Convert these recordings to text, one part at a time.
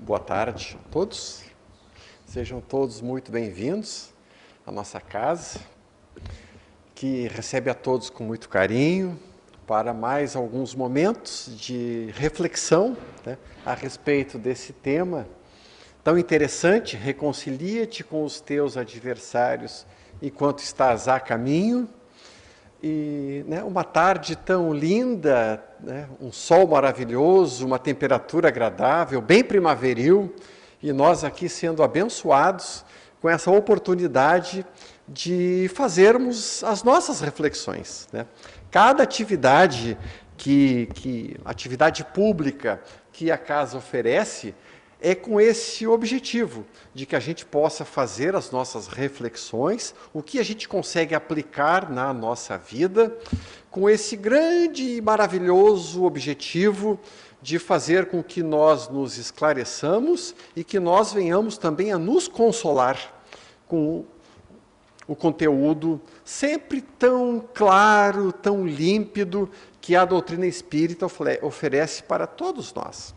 Boa tarde a todos. Sejam todos muito bem-vindos à nossa casa, que recebe a todos com muito carinho para mais alguns momentos de reflexão, a respeito desse tema tão interessante. Reconcilia-te com os teus adversários enquanto estás a caminho. E uma tarde tão linda, um sol maravilhoso, uma temperatura agradável, bem primaveril, e nós aqui sendo abençoados com essa oportunidade de fazermos as nossas reflexões. Cada atividade atividade pública que a casa oferece é com esse objetivo, de que a gente possa fazer as nossas reflexões, o que a gente consegue aplicar na nossa vida, com esse grande e maravilhoso objetivo de fazer com que nós nos esclareçamos e que nós venhamos também a nos consolar com o conteúdo sempre tão claro, tão límpido, que a doutrina espírita oferece para todos nós.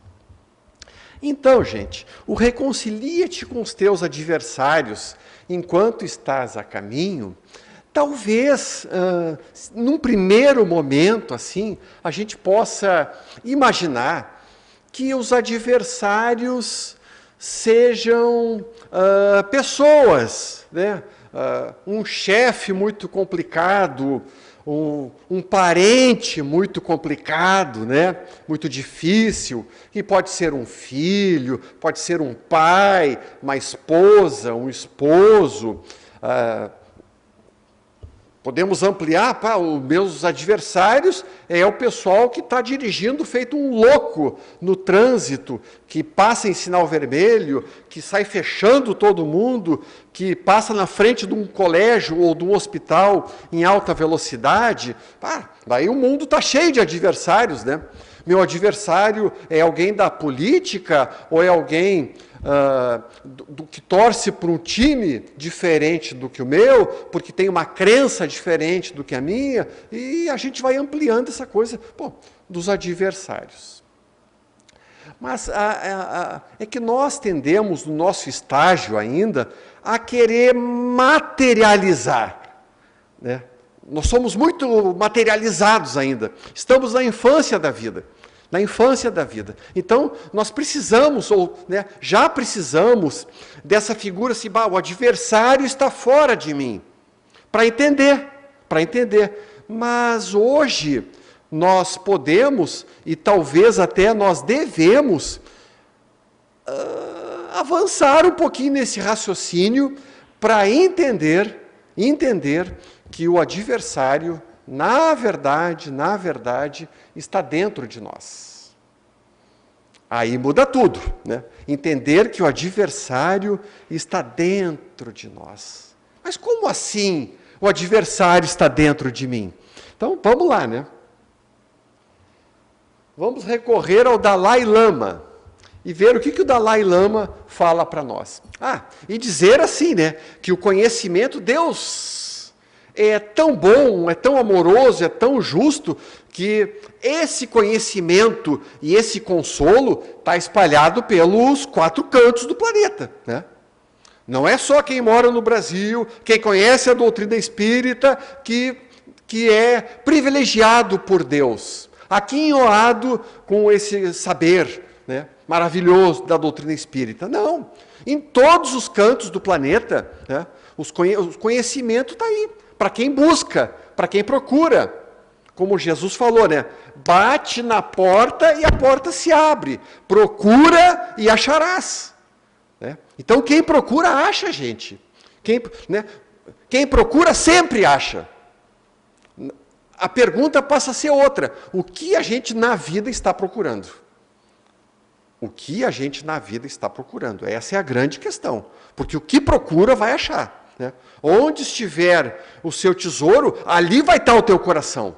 Então, gente, o reconcilia-te com os teus adversários enquanto estás a caminho, talvez, num primeiro momento, assim, a gente possa imaginar que os adversários sejam pessoas, um chefe muito complicado, um parente muito complicado, muito difícil, que pode ser um filho, pode ser um pai, uma esposa, um esposo. Podemos ampliar para os meus adversários, é o pessoal que está dirigindo feito um louco no trânsito, que passa em sinal vermelho, que sai fechando todo mundo, que passa na frente de um colégio ou de um hospital em alta velocidade. Daí o mundo está cheio de adversários, Meu adversário é alguém da política ou é alguém que torce para um time diferente do que o meu, porque tem uma crença diferente do que a minha, e a gente vai ampliando essa coisa dos adversários. Mas é que nós tendemos, no nosso estágio ainda, a querer materializar, Nós somos muito materializados ainda, estamos na infância da vida. Então, nós precisamos, já precisamos dessa figura assim, o adversário está fora de mim, para entender. Mas hoje, nós podemos, e talvez até nós devemos, avançar um pouquinho nesse raciocínio, para entender que o adversário, na verdade, está dentro de nós. Aí muda tudo, Entender que o adversário está dentro de nós. Mas como assim o adversário está dentro de mim? Então, vamos lá, Vamos recorrer ao Dalai Lama e ver o que o Dalai Lama fala para nós. E dizer assim, que o conhecimento, Deus é tão bom, é tão amoroso, é tão justo, que esse conhecimento e esse consolo está espalhado pelos 4 cantos do planeta. Não é só quem mora no Brasil, quem conhece a doutrina espírita, que é privilegiado por Deus, aquinhoado com esse saber maravilhoso da doutrina espírita. Não, em todos os cantos do planeta, o conhecimento está aí, para quem busca, para quem procura. Como Jesus falou, bate na porta e a porta se abre, procura e acharás. Então, quem procura, acha, gente. Quem procura, sempre acha. A pergunta passa a ser outra: o que a gente na vida está procurando? O que a gente na vida está procurando? Essa é a grande questão. Porque o que procura, vai achar. Onde estiver o seu tesouro, ali vai estar o teu coração.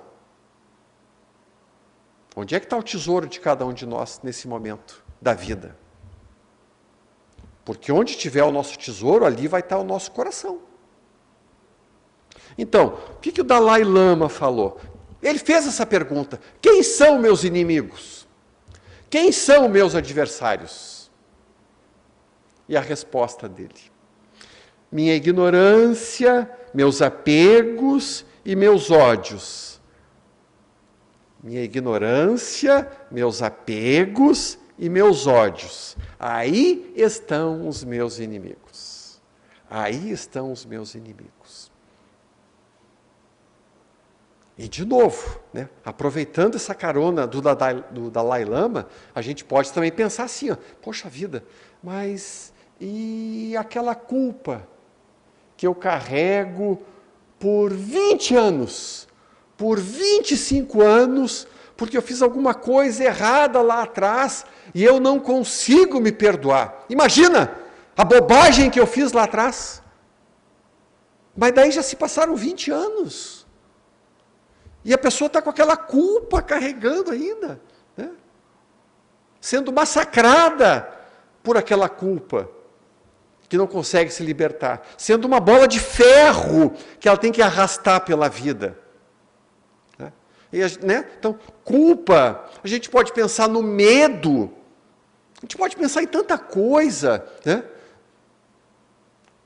Onde é que está o tesouro de cada um de nós nesse momento da vida? Porque onde estiver o nosso tesouro, ali vai estar o nosso coração. Então, o que o Dalai Lama falou? Ele fez essa pergunta: quem são meus inimigos? Quem são meus adversários? E a resposta dele: minha ignorância, meus apegos e meus ódios. Minha ignorância, meus apegos e meus ódios. Aí estão os meus inimigos. Aí estão os meus inimigos. E de novo, né, aproveitando essa carona do Dalai Lama, a gente pode também pensar assim, ó, poxa vida, mas e aquela culpa que eu carrego por 20 anos, por 25 anos, porque eu fiz alguma coisa errada lá atrás e eu não consigo me perdoar. Imagina a bobagem que eu fiz lá atrás. Mas daí já se passaram 20 anos. E a pessoa está com aquela culpa carregando ainda, né? Sendo massacrada por aquela culpa, que não consegue se libertar, sendo uma bola de ferro que ela tem que arrastar pela vida. Né? Então, culpa, a gente pode pensar no medo, a gente pode pensar em tanta coisa, né?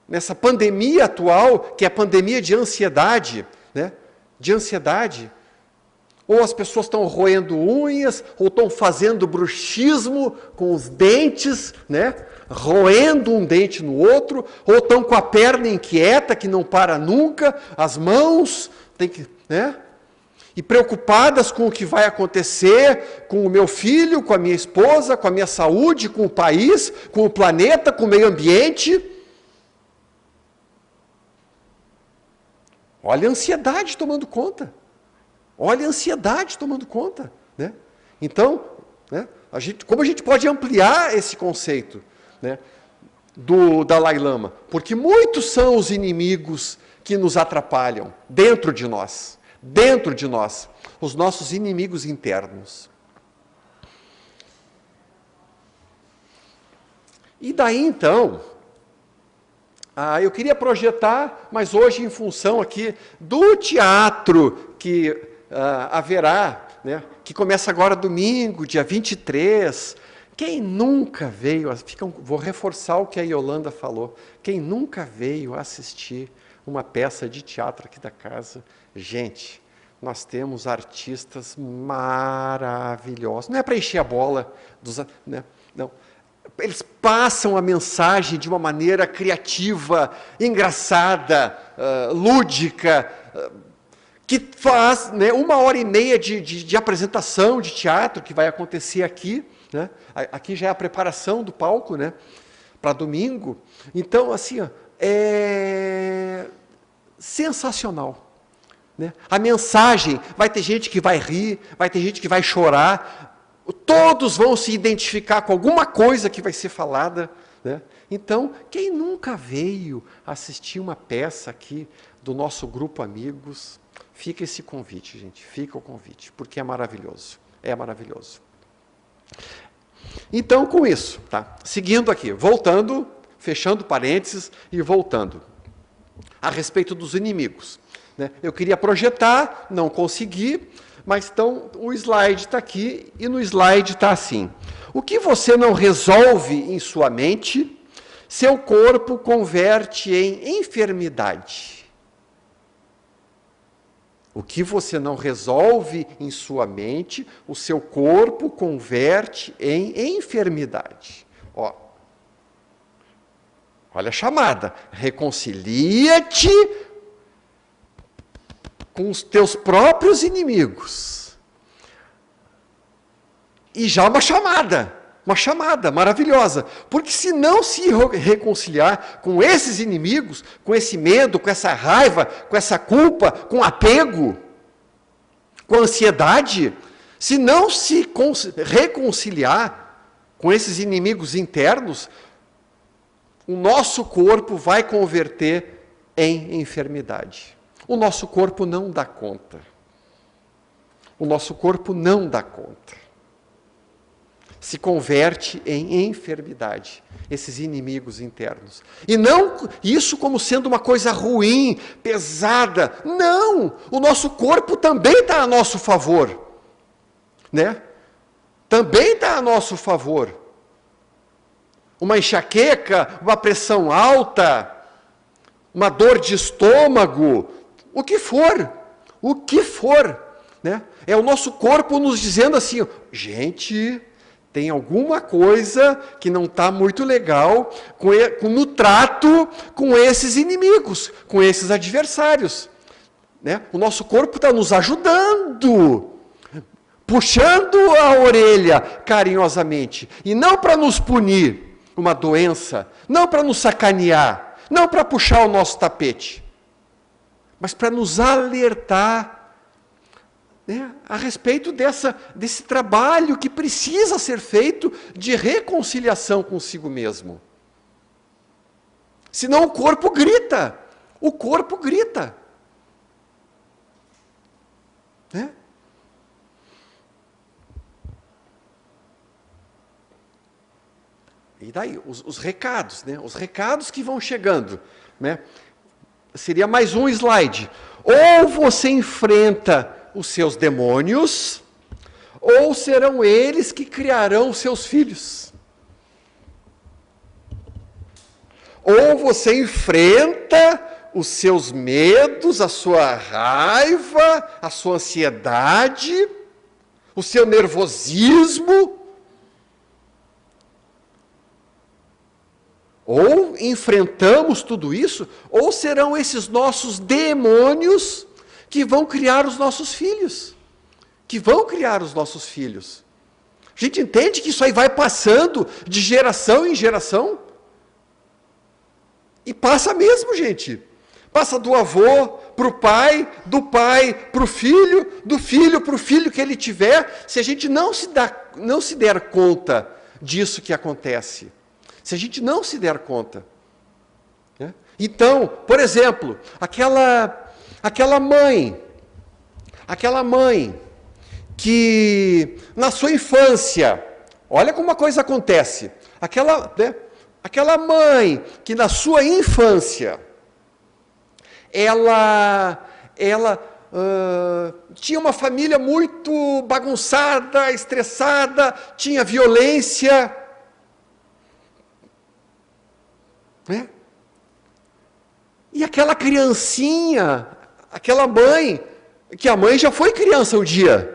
Nessa pandemia atual, que é a pandemia de ansiedade, né? De ansiedade, ou as pessoas estão roendo unhas, ou estão fazendo bruxismo com os dentes, né? Roendo um dente no outro, ou estão com a perna inquieta, que não para nunca, as mãos, tem que, né? E preocupadas com o que vai acontecer com o meu filho, com a minha esposa, com a minha saúde, com o país, com o planeta, com o meio ambiente. Olha a ansiedade tomando conta. Olha a ansiedade tomando conta. Né? Então, né, como a gente pode ampliar esse conceito, né, do Dalai Lama? Porque muitos são os inimigos que nos atrapalham dentro de nós. Dentro de nós. Os nossos inimigos internos. E daí então... eu queria projetar, mas hoje em função aqui do teatro que haverá, né, que começa agora domingo, dia 23. Quem nunca veio, vou reforçar o que a Yolanda falou, quem nunca veio assistir uma peça de teatro aqui da casa? Gente, nós temos artistas maravilhosos. Não é para encher a bola, né, não. Eles passam a mensagem de uma maneira criativa, engraçada, lúdica, que faz, né, 1h30 de apresentação de teatro que vai acontecer aqui. Né? Aqui já é a preparação do palco, né, para domingo. Então, assim, ó, é sensacional. Né? A mensagem, vai ter gente que vai rir, vai ter gente que vai chorar, todos vão se identificar com alguma coisa que vai ser falada. Né? Então, quem nunca veio assistir uma peça aqui do nosso grupo Amigos, fica esse convite, gente, fica o convite, porque é maravilhoso, é maravilhoso. Então, com isso, tá? Seguindo aqui, voltando, fechando parênteses e voltando, a respeito dos inimigos. Né? Eu queria projetar, não consegui, mas então o slide está aqui e no slide está assim. O que você não resolve em sua mente, seu corpo converte em enfermidade. O que você não resolve em sua mente, o seu corpo converte em enfermidade. Ó, olha a chamada. Reconcilia-te com os teus próprios inimigos. E já uma chamada maravilhosa. Porque se não se reconciliar com esses inimigos, com esse medo, com essa raiva, com essa culpa, com apego, com ansiedade, se não se reconciliar com esses inimigos internos, o nosso corpo vai converter em enfermidade. O nosso corpo não dá conta. O nosso corpo não dá conta. Se converte em enfermidade, esses inimigos internos. E não isso como sendo uma coisa ruim, pesada. Não! O nosso corpo também está a nosso favor. Né? Também está a nosso favor. uma enxaqueca, uma pressão alta, uma dor de estômago, o que for, né? É o nosso corpo nos dizendo assim, gente, tem alguma coisa que não está muito legal no trato com esses inimigos, com esses adversários. Né? O nosso corpo está nos ajudando, puxando a orelha carinhosamente, e não para nos punir uma doença, não para nos sacanear, não para puxar o nosso tapete, mas para nos alertar, né, a respeito desse trabalho que precisa ser feito de reconciliação consigo mesmo. Senão o corpo grita. Né? E daí, os recados, né? Os recados que vão chegando. Né? Seria mais um slide. Ou você enfrenta os seus demônios, ou serão eles que criarão os seus filhos. Ou você enfrenta os seus medos, a sua raiva, a sua ansiedade, o seu nervosismo, ou enfrentamos tudo isso, ou serão esses nossos demônios que vão criar os nossos filhos. A gente entende que isso aí vai passando de geração em geração? E passa mesmo, gente. Passa do avô para o pai, do pai para o filho, do filho para o filho que ele tiver. Se a gente não se der conta disso que acontece, se a gente não se der conta. Né? Então, por exemplo, aquela mãe que na sua infância, olha como uma coisa acontece, aquela mãe que na sua infância, ela tinha uma família muito bagunçada, estressada, tinha violência, né? E aquela criancinha, aquela mãe, que a mãe já foi criança um dia.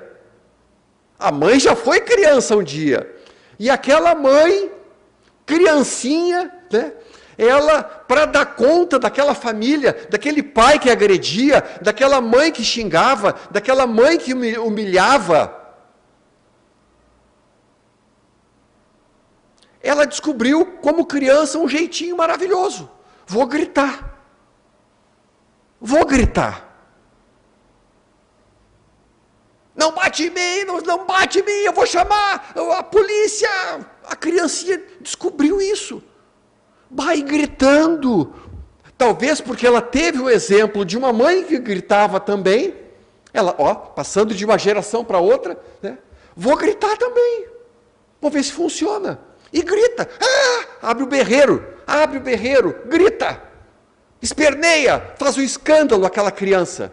E aquela mãe, criancinha, né? Ela, para dar conta daquela família, daquele pai que agredia, daquela mãe que xingava, daquela mãe que humilhava, ela descobriu, como criança, um jeitinho maravilhoso. Vou gritar. Não bate em mim, não bate em mim, eu vou chamar a polícia. A criancinha descobriu isso. Vai gritando. Talvez porque ela teve o exemplo de uma mãe que gritava também. Ela, passando de uma geração para outra, né? Vou gritar também. Vou ver se funciona. E grita. Abre o berreiro, grita. Esperneia, faz um escândalo aquela criança.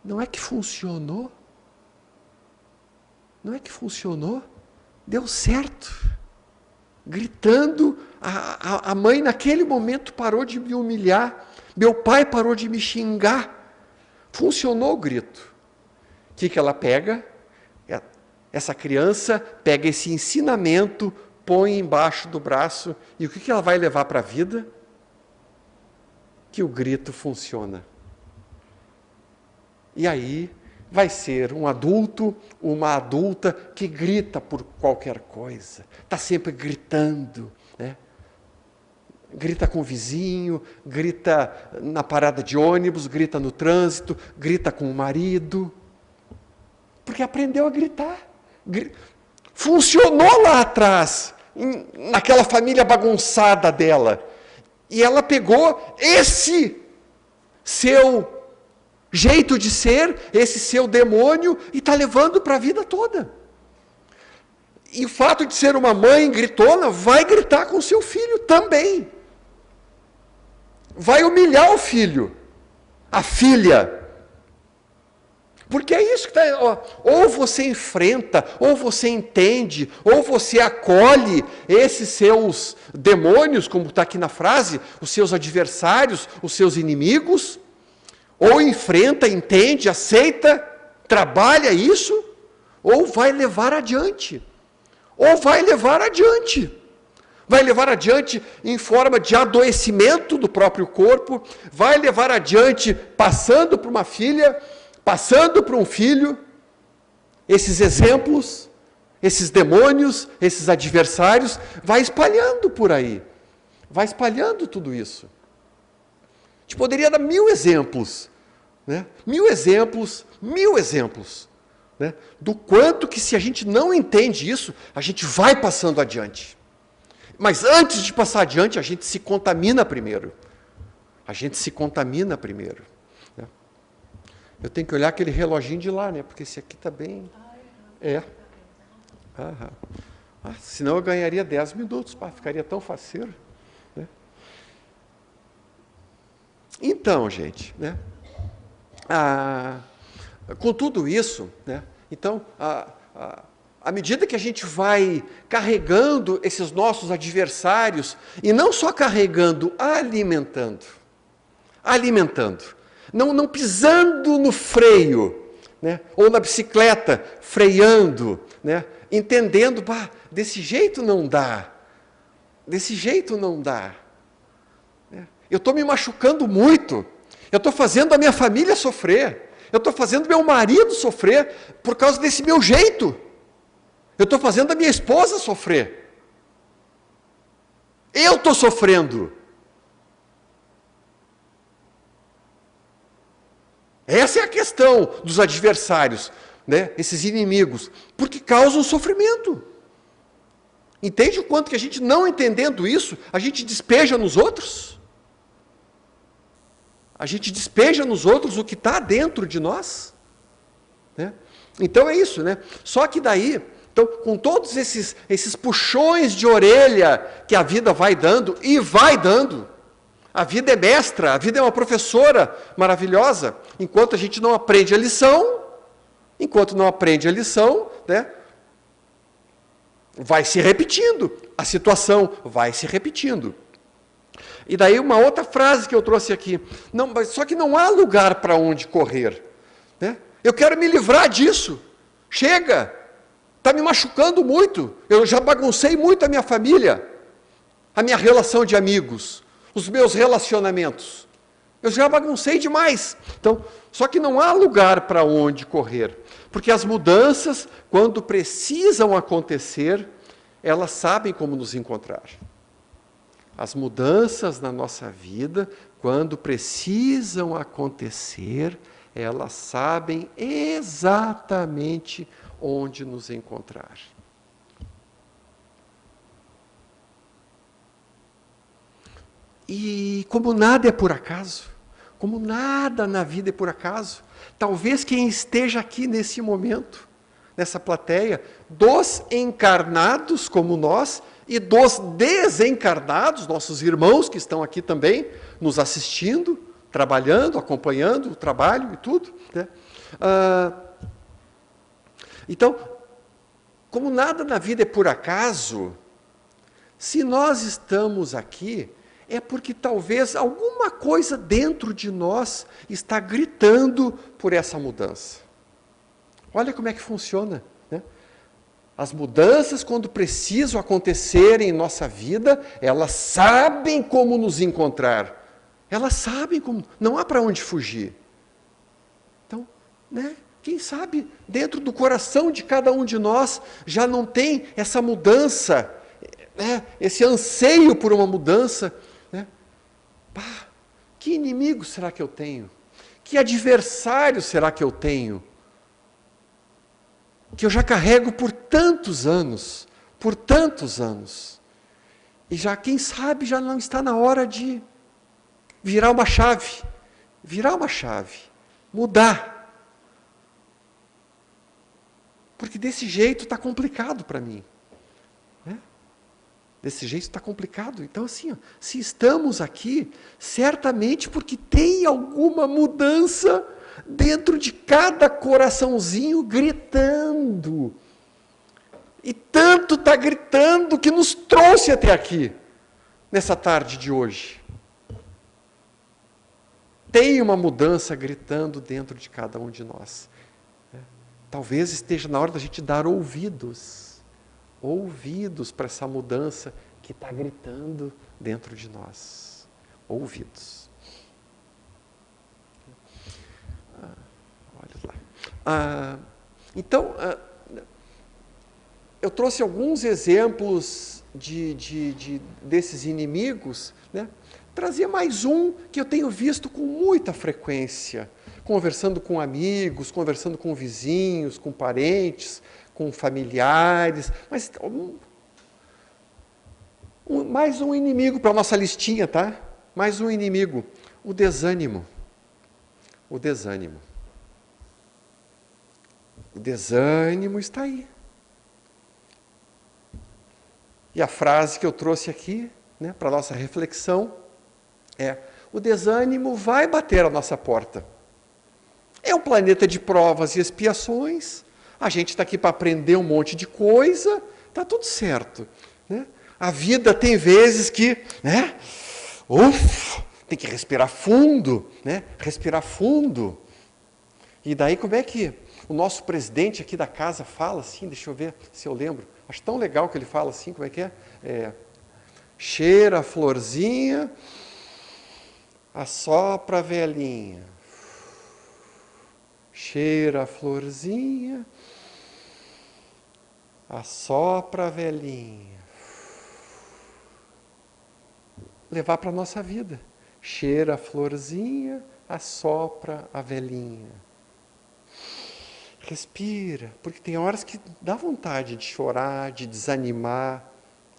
Não é que funcionou? Deu certo. Gritando, a mãe naquele momento parou de me humilhar, meu pai parou de me xingar. Funcionou o grito. O que ela pega? Essa criança pega esse ensinamento, põe embaixo do braço, e o que ela vai levar para a vida? Que o grito funciona. E aí vai ser um adulto, uma adulta que grita por qualquer coisa, está sempre gritando, né? Grita com o vizinho, grita na parada de ônibus, grita no trânsito, grita com o marido, porque aprendeu a gritar. Funcionou lá atrás, naquela família bagunçada dela, e ela pegou esse seu jeito de ser, esse seu demônio, e está levando para a vida toda. E o fato de ser uma mãe gritona, vai gritar com seu filho também. Vai humilhar o filho, a filha. Porque é isso que está. Ou você enfrenta, ou você entende, ou você acolhe esses seus demônios, como está aqui na frase, os seus adversários, os seus inimigos, ou enfrenta, entende, aceita, trabalha isso, ou vai levar adiante. Ou vai levar adiante. Vai levar adiante em forma de adoecimento do próprio corpo, vai levar adiante passando por uma filha, passando por um filho, esses exemplos, esses demônios, esses adversários, vai espalhando por aí. Vai espalhando tudo isso. A gente poderia dar 1000 exemplos, né? 1000 exemplos, né? Do quanto que se a gente não entende isso, a gente vai passando adiante. Mas antes de passar adiante, a gente se contamina primeiro. A gente se contamina primeiro. Né? Eu tenho que olhar aquele reloginho de lá, né? Porque esse aqui está bem... senão eu ganharia 10 minutos, ficaria tão faceiro. Né? Então, gente, né? Com tudo isso, né? Então, à medida que a gente vai carregando esses nossos adversários, e não só carregando, alimentando, não pisando no freio, né? Ou na bicicleta, freando, né? Entendendo, desse jeito não dá, né? Eu estou me machucando muito, eu estou fazendo a minha família sofrer, eu estou fazendo meu marido sofrer por causa desse meu jeito. Eu estou fazendo a minha esposa sofrer. Eu estou sofrendo. Essa é a questão dos adversários, né? Esses inimigos, porque causam sofrimento. Entende o quanto que a gente, não entendendo isso, a gente despeja nos outros? A gente despeja nos outros o que está dentro de nós? Né? Então é isso, né? Só que daí... Então, com todos esses puxões de orelha que a vida vai dando, e vai dando, a vida é mestra, a vida é uma professora maravilhosa, enquanto a gente não aprende a lição, né, vai se repetindo, a situação vai se repetindo. E daí uma outra frase que eu trouxe aqui, só que não há lugar para onde correr. Né? Eu quero me livrar disso, chega! Está me machucando muito, eu já baguncei muito a minha família, a minha relação de amigos, os meus relacionamentos. Eu já baguncei demais. Então, só que não há lugar para onde correr, porque as mudanças, quando precisam acontecer, elas sabem como nos encontrar. As mudanças na nossa vida, quando precisam acontecer, elas sabem exatamente onde nos encontrar. E como nada é por acaso, como nada na vida é por acaso, talvez quem esteja aqui nesse momento, nessa plateia, dos encarnados como nós e dos desencarnados, nossos irmãos que estão aqui também, nos assistindo, trabalhando, acompanhando o trabalho e tudo, né? Então, como nada na vida é por acaso, se nós estamos aqui, é porque talvez alguma coisa dentro de nós está gritando por essa mudança. Olha como é que funciona, né? As mudanças, quando precisam acontecer em nossa vida, elas sabem como nos encontrar. Elas sabem como, não há para onde fugir. Então, né? Quem sabe, dentro do coração de cada um de nós, já não tem essa mudança, né? Esse anseio por uma mudança. Né? Que inimigo será que eu tenho? Que adversário será que eu tenho? Que eu já carrego por tantos anos. E já, quem sabe, já não está na hora de virar uma chave, mudar. Porque desse jeito está complicado para mim. Né? Desse jeito está complicado. Então, assim, se estamos aqui, certamente porque tem alguma mudança dentro de cada coraçãozinho gritando. E tanto está gritando que nos trouxe até aqui, nessa tarde de hoje. Tem uma mudança gritando dentro de cada um de nós. Talvez esteja na hora da gente dar ouvidos para essa mudança que está gritando dentro de nós. Ouvidos. Olha lá. Então, eu trouxe alguns exemplos desses inimigos, né? Trazia mais um que eu tenho visto com muita frequência, conversando com amigos, conversando com vizinhos, com parentes, com familiares, mas mais um inimigo para a nossa listinha, tá? Mais um inimigo, o desânimo. O desânimo. O desânimo está aí. E a frase que eu trouxe aqui, né, para a nossa reflexão, o desânimo vai bater a nossa porta. É um planeta de provas e expiações, a gente está aqui para aprender um monte de coisa, está tudo certo. Né? A vida tem vezes que, né, tem que respirar fundo, né? Respirar fundo. E daí como é que o nosso presidente aqui da casa fala assim, deixa eu ver se eu lembro, acho tão legal que ele fala assim, como é que é? Cheira a florzinha, assopra a velhinha. Cheira a florzinha, assopra a velhinha. Levar para a nossa vida. Cheira a florzinha, assopra a velhinha. Respira, porque tem horas que dá vontade de chorar, de desanimar.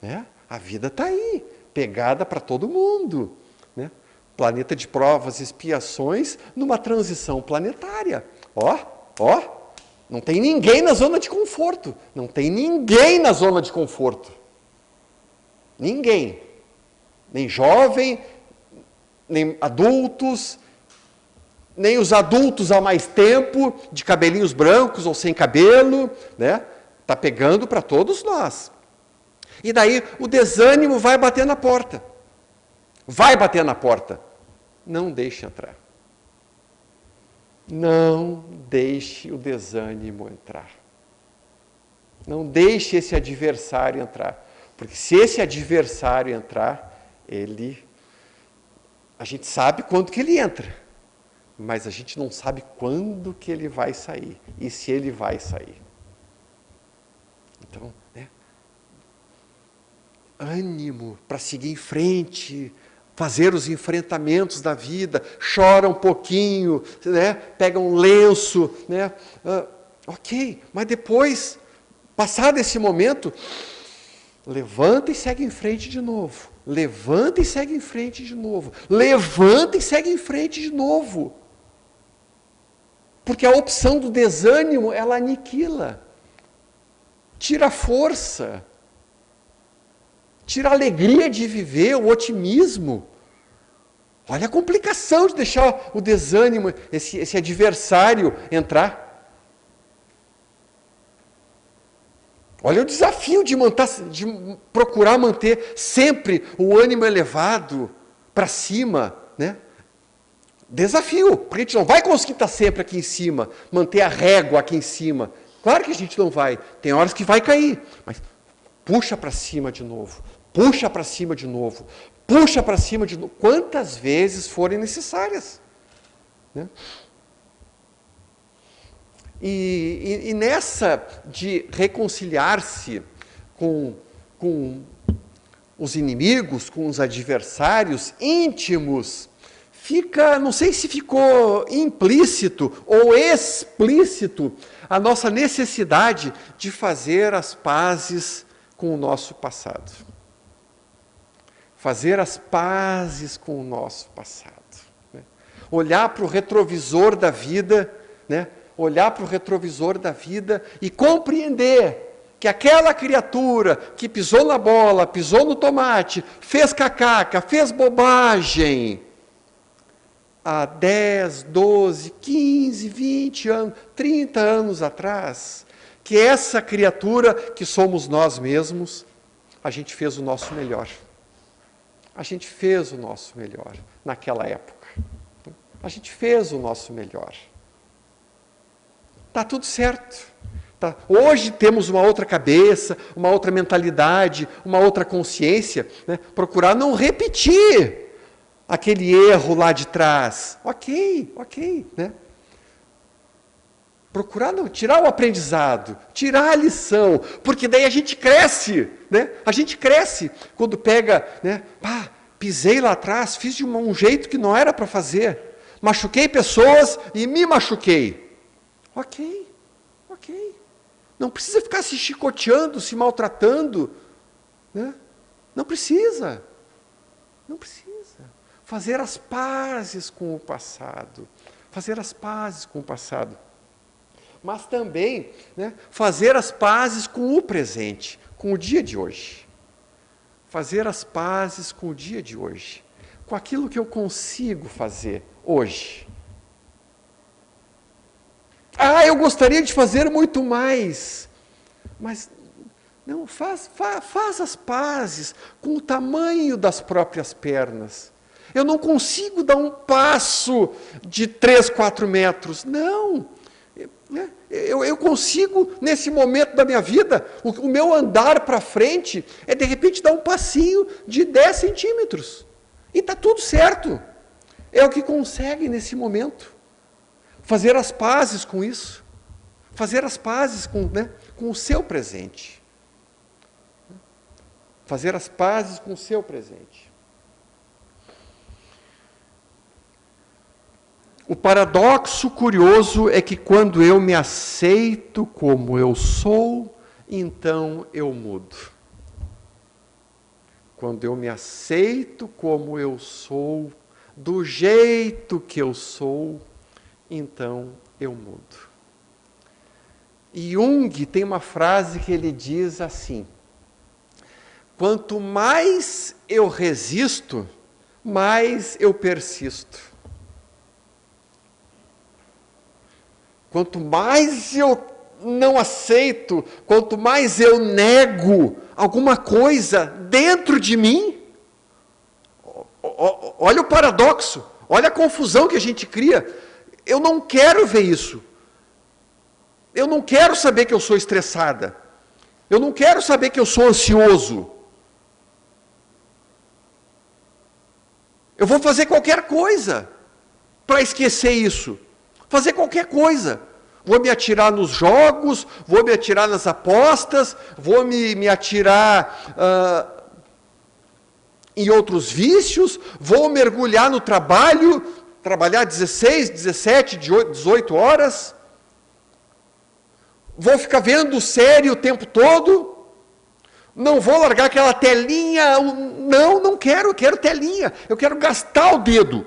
Né? A vida está aí, pegada para todo mundo. Né? Planeta de provas e expiações numa transição planetária. Não tem ninguém na zona de conforto. Não tem ninguém na zona de conforto. Ninguém. Nem jovem, nem adultos, nem os adultos há mais tempo, de cabelinhos brancos ou sem cabelo, né? Está pegando para todos nós. E daí o desânimo vai bater na porta. Vai bater na porta. Não deixe entrar. Não deixe o desânimo entrar. Não deixe esse adversário entrar. Porque se esse adversário entrar, a gente sabe quando que ele entra, mas a gente não sabe quando que ele vai sair e se ele vai sair. Então, ânimo para seguir em frente, fazer os enfrentamentos da vida, chora um pouquinho, né? Pega um lenço, né? Ok, mas depois, passado esse momento, levanta e segue em frente de novo. Levanta e segue em frente de novo. Levanta e segue em frente de novo. Porque a opção do desânimo, ela aniquila. Tira a força. Tira a alegria de viver, o otimismo. Olha a complicação de deixar o desânimo, esse adversário entrar. Olha o desafio de procurar manter sempre o ânimo elevado para cima, né? Desafio, porque a gente não vai conseguir estar sempre aqui em cima, manter a régua aqui em cima. Claro que a gente não vai, tem horas que vai cair, mas puxa para cima de novo, puxa para cima de novo, puxa para cima de novo, quantas vezes forem necessárias. Né? E nessa de reconciliar-se com os inimigos, com os adversários íntimos, não sei se ficou implícito ou explícito a nossa necessidade de fazer as pazes com o nosso passado. Fazer as pazes com o nosso passado. Né? Olhar para o retrovisor da vida, né? Olhar para o retrovisor da vida e compreender que aquela criatura que pisou na bola, pisou no tomate, fez cacaca, fez bobagem, há 10, 12, 15, 20 anos, 30 anos atrás, que essa criatura que somos nós mesmos, a gente fez o nosso melhor. A gente fez o nosso melhor naquela época. A gente fez o nosso melhor. Está tudo certo. Tá? Hoje temos uma outra cabeça, uma outra mentalidade, uma outra consciência, né? Procurar não repetir aquele erro lá de trás. Ok, né? Procurar não, tirar o aprendizado, tirar a lição, porque daí a gente cresce, né? A gente cresce quando pega, né? Pisei lá atrás, fiz de um jeito que não era para fazer, machuquei pessoas e me machuquei. Ok. Não precisa ficar se chicoteando, se maltratando, né? Não precisa. Fazer as pazes com o passado. Mas também, né, fazer as pazes com o presente, com o dia de hoje. Fazer as pazes com o dia de hoje. Com aquilo que eu consigo fazer hoje. Eu gostaria de fazer muito mais. Mas não, faz as pazes com o tamanho das próprias pernas. Eu não consigo dar um passo de 3, 4 metros. Não. Eu consigo, nesse momento da minha vida, o meu andar para frente é, de repente, dar um passinho de 10 centímetros. E está tudo certo. É o que consegue nesse momento. Fazer as pazes com isso. Fazer as pazes com o seu presente. Fazer as pazes com o seu presente. O paradoxo curioso é que quando eu me aceito como eu sou, então eu mudo. Quando eu me aceito como eu sou, do jeito que eu sou, então eu mudo. E Jung tem uma frase que ele diz assim: quanto mais eu resisto, mais eu persisto. Quanto mais eu não aceito, quanto mais eu nego alguma coisa dentro de mim, olha o paradoxo, olha a confusão que a gente cria. Eu não quero ver isso. Eu não quero saber que eu sou estressada. Eu não quero saber que eu sou ansioso. Eu vou fazer qualquer coisa para esquecer isso. Fazer qualquer coisa. Vou me atirar nos jogos, vou me atirar nas apostas, vou me atirar em outros vícios, vou mergulhar no trabalho, trabalhar 16, 17, 18 horas, vou ficar vendo série o tempo todo, não vou largar aquela telinha, não quero, eu quero telinha, eu quero gastar o dedo.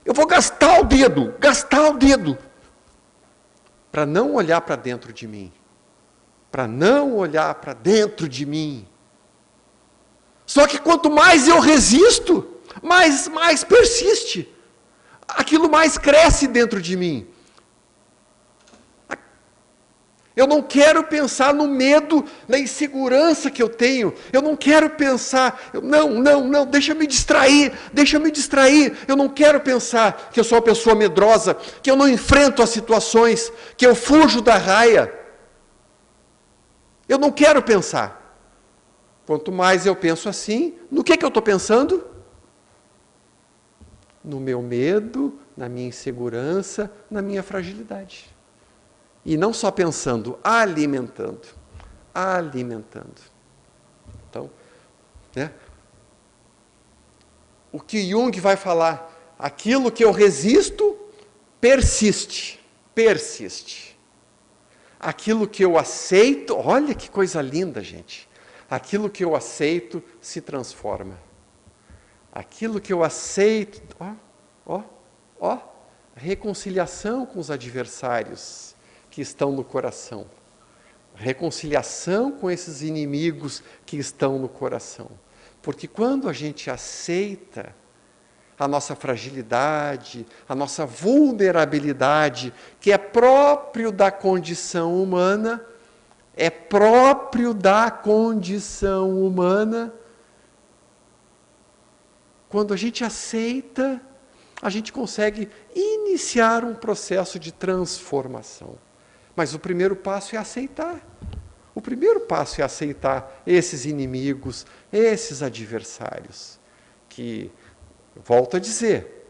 Eu vou gastar o dedo, para não olhar para dentro de mim. Só que quanto mais eu resisto, mais persiste. Aquilo mais cresce dentro de mim. Eu não quero pensar no medo, na insegurança que eu tenho. Eu não quero pensar, não, deixa me distrair. Eu não quero pensar que eu sou uma pessoa medrosa, que eu não enfrento as situações, que eu fujo da raia. Eu não quero pensar. Quanto mais eu penso assim, no que eu estou pensando? No meu medo, na minha insegurança, na minha fragilidade. E não só pensando, alimentando. Então, né? O que Jung vai falar? Aquilo que eu resisto, persiste. Aquilo que eu aceito, olha que coisa linda, gente. Aquilo que eu aceito se transforma. Aquilo que eu aceito, reconciliação com os adversários que estão no coração. Reconciliação com esses inimigos que estão no coração. Porque quando a gente aceita, a nossa fragilidade, a nossa vulnerabilidade, que é próprio da condição humana, quando a gente aceita, a gente consegue iniciar um processo de transformação. Mas o primeiro passo é aceitar. O primeiro passo é aceitar esses inimigos, esses adversários, que, volto a dizer,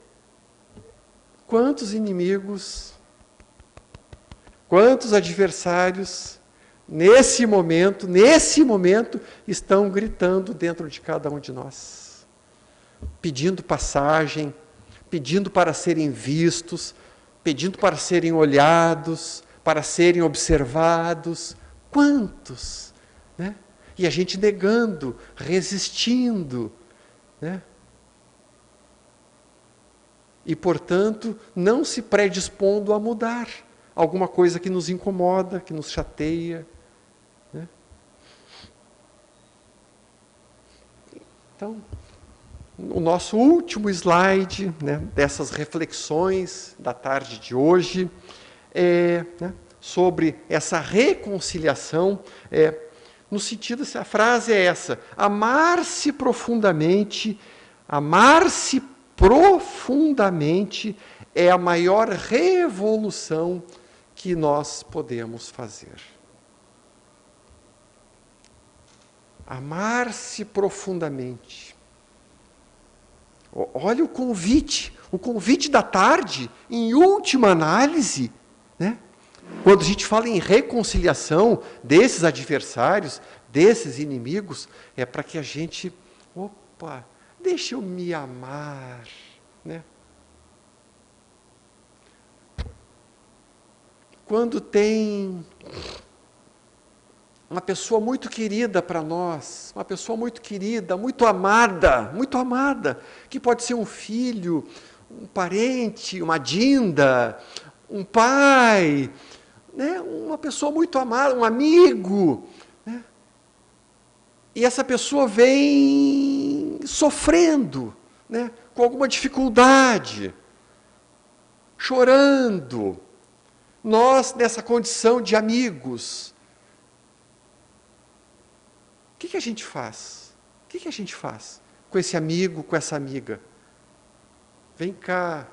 quantos inimigos, quantos adversários, nesse momento, estão gritando dentro de cada um de nós, pedindo passagem, pedindo para serem vistos, pedindo para serem olhados, para serem observados. Quantos? Né? E a gente negando, resistindo, né? E, portanto, não se predispondo a mudar alguma coisa que nos incomoda, que nos chateia. Né? Então, o nosso último slide, né, dessas reflexões da tarde de hoje é, né, sobre essa reconciliação, no sentido, a frase é essa: amar-se profundamente é a maior revolução que nós podemos fazer. Amar-se profundamente. Olha o convite da tarde, em última análise, né? Quando a gente fala em reconciliação desses adversários, desses inimigos, é para que a gente, deixa eu me amar, né? Quando tem uma pessoa muito querida para nós, uma pessoa muito querida, muito amada, que pode ser um filho, um parente, uma dinda, um pai, né? Uma pessoa muito amada, um amigo, né? E essa pessoa vem sofrendo, né? Com alguma dificuldade, chorando. Nós, nessa condição de amigos, o que a gente faz? O que a gente faz com esse amigo, com essa amiga? Vem cá,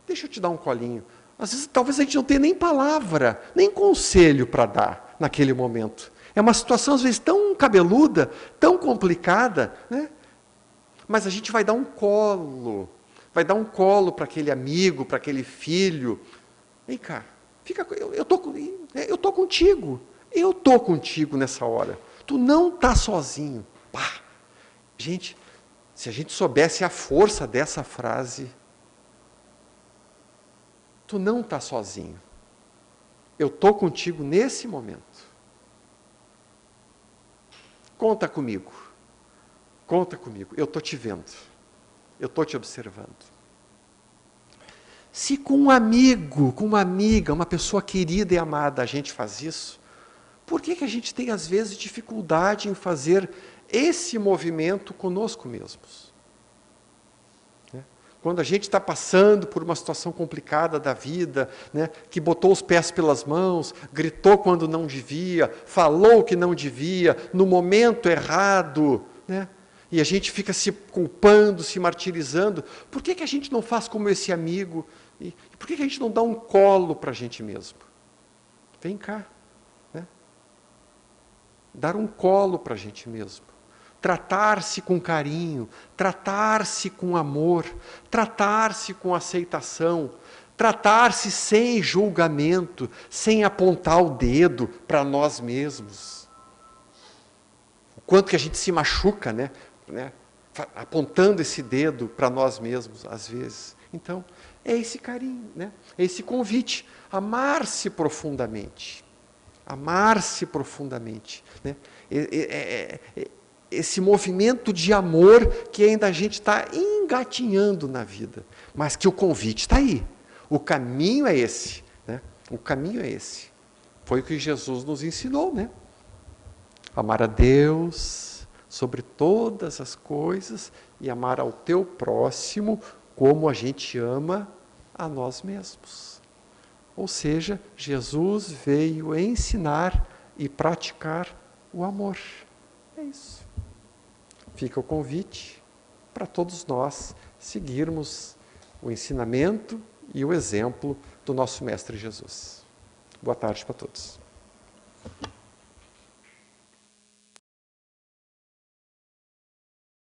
deixa eu te dar um colinho. Às vezes, talvez a gente não tenha nem palavra, nem conselho para dar naquele momento. É uma situação, às vezes, tão cabeluda, tão complicada, né? Mas a gente vai dar um colo para aquele amigo, para aquele filho. Vem cá, eu estou contigo nessa hora. Tu não está sozinho. Pá! Gente, se a gente soubesse a força dessa frase, tu não está sozinho. Eu estou contigo nesse momento. Conta comigo. Eu estou te vendo. Eu estou te observando. Se com um amigo, com uma amiga, uma pessoa querida e amada, a gente faz isso, por que a gente tem, às vezes, dificuldade em fazer esse movimento conosco mesmos? Quando a gente está passando por uma situação complicada da vida, né, que botou os pés pelas mãos, gritou quando não devia, falou que não devia, no momento errado, né, e a gente fica se culpando, se martirizando, por que a gente não faz como esse amigo? E por que a gente não dá um colo para a gente mesmo? Vem cá. Né? Dar um colo para a gente mesmo. Tratar-se com carinho, tratar-se com amor, tratar-se com aceitação, tratar-se sem julgamento, sem apontar o dedo para nós mesmos. O quanto que a gente se machuca, né? Apontando esse dedo para nós mesmos, às vezes. Então, é esse carinho, né? É esse convite, amar-se profundamente. Amar-se profundamente. Né? Esse movimento de amor que ainda a gente está engatinhando na vida, mas que o convite está aí. O caminho é esse. Né? O caminho é esse. Foi o que Jesus nos ensinou. Né? Amar a Deus sobre todas as coisas e amar ao teu próximo como a gente ama a nós mesmos. Ou seja, Jesus veio ensinar e praticar o amor. É isso. Fica o convite para todos nós seguirmos o ensinamento e o exemplo do nosso Mestre Jesus. Boa tarde para todos.